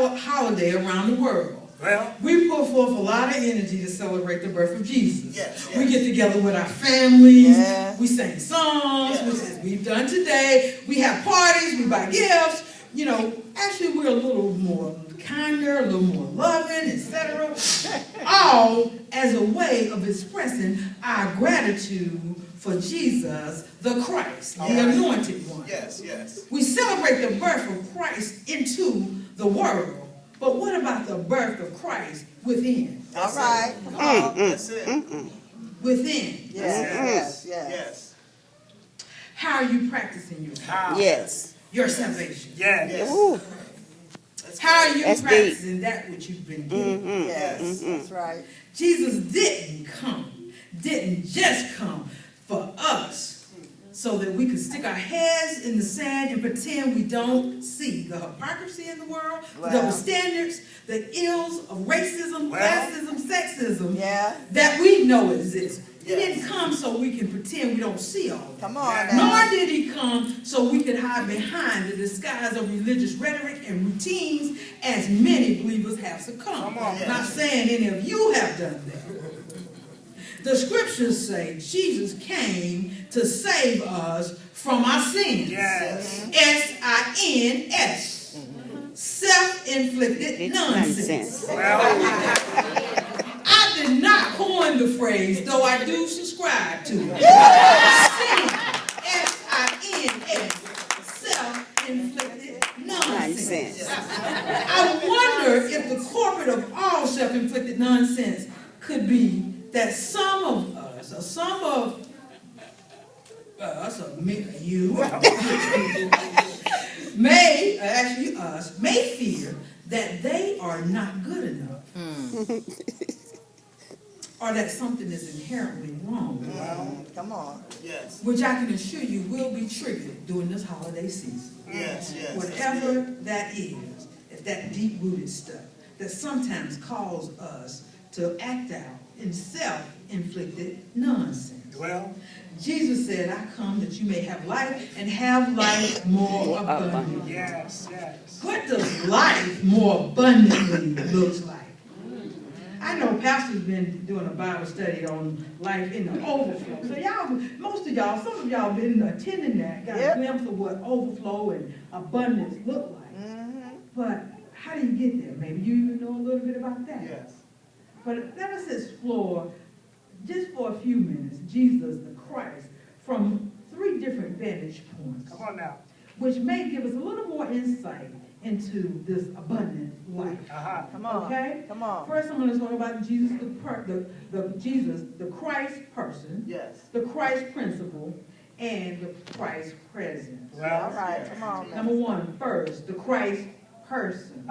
holiday around the world. Well, we put forth a lot of energy to celebrate the birth of Jesus. Yes, yes. We get together with our families. Yeah. We sing songs, Yes. which is we've done today. We have parties. We buy gifts. You know, actually, we're a little more kinder, a little more loving, etc. All as a way of expressing our gratitude for Jesus, the Christ, the anointed one. Yes, yes. We celebrate the birth of Christ into the world. But what about the birth of Christ within? All right. Come on. That's it. Within. Yes. Yes. How are you practicing your salvation? Yes. Your salvation? yeah. Yes. Ooh. How are you That's practicing that which you've been given? Yes. That's right. Jesus didn't just come for us so that we could stick our heads in the sand and pretend we don't see the hypocrisy in the world, the double standards, the ills of racism, classism, sexism that we know exists. He didn't come so we can pretend we don't see all of it. Come on now. Nor did he come so we could hide behind the disguise of religious rhetoric and routines as many believers have succumbed. Not saying any of you have done that. The scriptures say Jesus came to save us from our sins. Yes. S-I-N-S. Self-inflicted nonsense. I did not coin the phrase, though I do subscribe to it. Sin. S-I-N-S. Self-inflicted nonsense. I wonder if the corporate of all self-inflicted nonsense could be that some of us, or some of us, or you, may, actually us, may fear that they are not good enough. Or that something is inherently wrong. Come on. Yes. Which I can assure you will be triggered during this holiday season. Yes, yes. Whatever that is, it's that deep-rooted stuff that sometimes calls us to act out in self-inflicted nonsense. Well, Jesus said, I come that you may have life and have life more abundantly. yes. What does life more abundantly look like? I know Pastor's been doing a Bible study on life in the overflow. So y'all, most of y'all, some of y'all been attending that, got a glimpse of what overflow and abundance look like. But how do you get there? Maybe you even know a little bit about that. Yes. But let us explore, just for a few minutes, Jesus the Christ from 3 different vantage points. Come on now. Which may give us a little more insight into this abundant life. Come on. Okay? Come on. First, I'm going to talk about Jesus, the Christ person, the Christ principle, and the Christ presence. Well, All right. Come on. Number 1, first, the Christ person.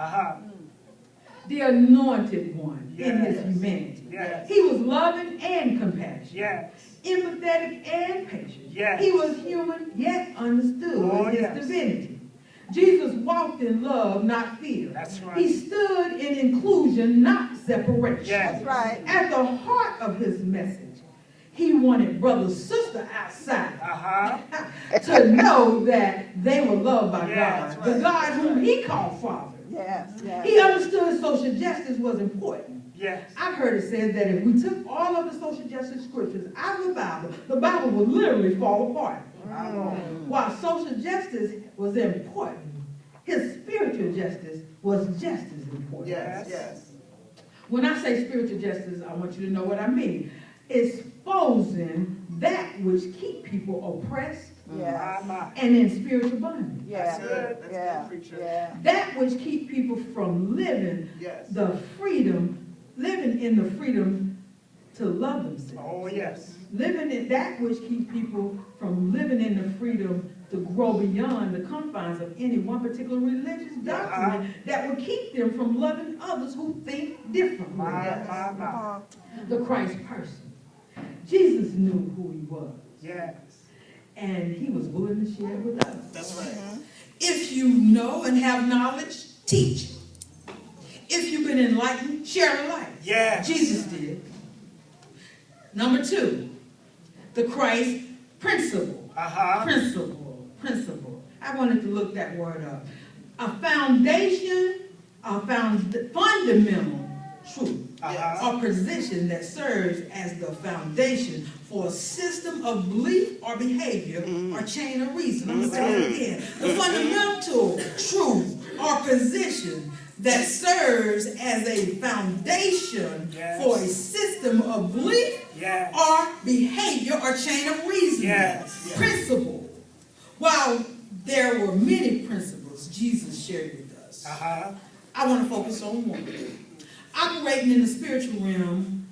the anointed one in his humanity. Yes. He was loving and compassionate. Yes. Empathetic and patient. Yes. He was human, yet understood his yes. divinity. Jesus walked in love, not fear. That's right. He stood in inclusion, not separation. Yes. That's right. At the heart of his message, he wanted brother, sister outside to know that they were loved by Yes, God, the God whom he called Father. Yes, yes. He understood social justice was important. Yes. I've heard it said that if we took all of the social justice scriptures out of the Bible would literally fall apart. While social justice was important, his spiritual justice was just as important. Yes, yes. When I say spiritual justice, I want you to know what I mean. Exposing that which keep people oppressed and in spiritual bondage. Yeah. That's good. That's Yeah. good, preacher. Yeah. That which keep people from living living in the freedom to love themselves. Oh, yes. Living in that which keep people from living in the freedom to grow beyond the confines of any one particular religious doctrine that would keep them from loving others who think differently. The Christ person. Jesus knew who he was. Yes. And he was willing to share it with us. That's right. If you know and have knowledge, teach. If you've been enlightened, share the light. Yes. Jesus did. Number 2, the Christ principle. Principle. I wanted to look that word up. A foundation fundamental truth Yes. or position that serves as the foundation for a system of belief or behavior or chain of reason. I'm going to say that again. The fundamental truth or position that serves as a foundation for a system of belief or behavior or chain of reasoning. Principle. While there were many principles Jesus shared with us, I want to focus on one. Operating in the spiritual realm,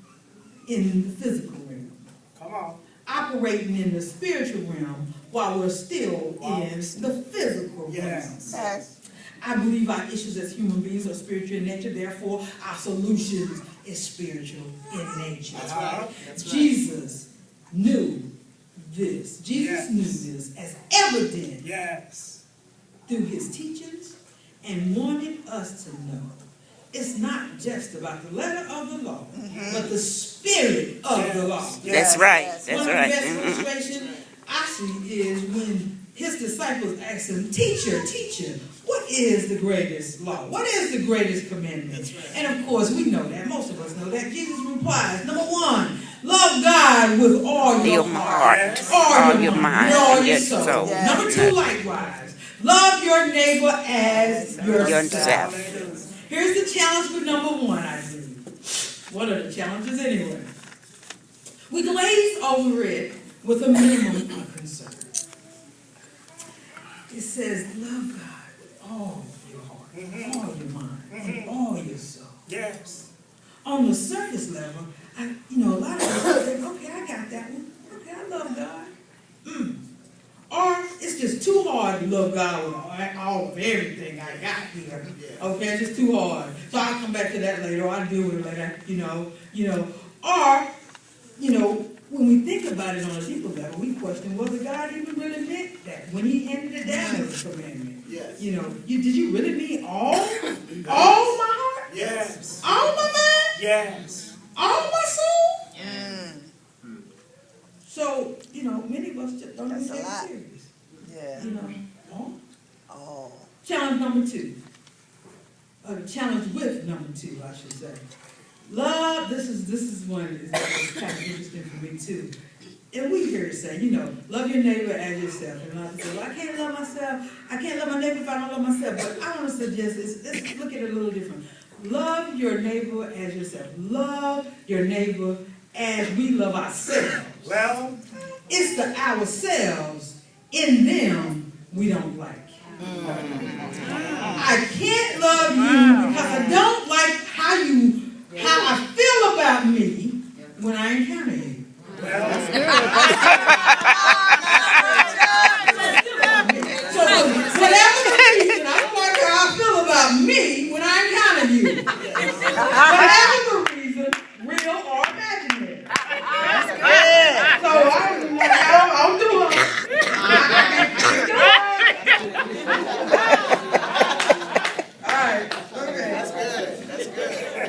in the physical realm. Come on. Operating in the spiritual realm while we're still in the physical realm. Yes. I believe our issues as human beings are spiritual in nature, therefore our solutions is spiritual in nature. That's right. That's right. Jesus knew this. Jesus knew this as evident through his teachings and wanted us to know. It's not just about the letter of the law, but the spirit of the law. That's right. Yes. That's One of right. the best illustrations I see is when his disciples asked him, Teacher, what is the greatest law? What is the greatest commandment? That's right. And of course, we know that. Most of us know that. Jesus replies, number one, love God with all your heart, all your mind, and all your soul. Yes. Number two, likewise, love your neighbor as yourself. Here's the challenge with number one, I believe. What are the challenges anyway? We glaze over it with a minimum of concern. It says, love God with all your heart, all your mind, and all your soul. On the surface level, a lot of people think, okay, I got that one. Okay, I love God. Or it's just too hard to love God with all of everything I got here. Okay, it's just too hard. So I'll come back to that later. I'll deal with it later. Or, when we think about it on a deeper level, we question whether God even really meant that when he ended it down as a commandment. Yes. Did you really mean all my heart? Yes. All my mind? All my soul? So, many of us just don't even That's a take it lot. serious. Yeah. Oh. Challenge number two. Challenge with number two, I should say. Love, this is one that's kind of interesting for me too. And we hear it say, love your neighbor as yourself. And I say, well, I can't love myself. I can't love my neighbor if I don't love myself. But I want to suggest this. Let's look at it a little different. Love your neighbor as yourself. Love your neighbor as we love ourselves. Well, It's the ourselves in them we don't like. I can't love you because I don't like how I feel about me when I encounter you. So whatever the reason, I don't like how I feel about me when I encounter you. Whatever the reason, real or imaginary. So I'll do it.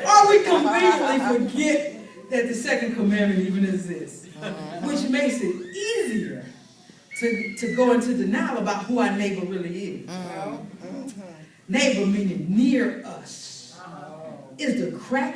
Or we completely forget that the second commandment even exists, which makes it easier to go into denial about who our neighbor really is. Neighbor meaning near us is the crack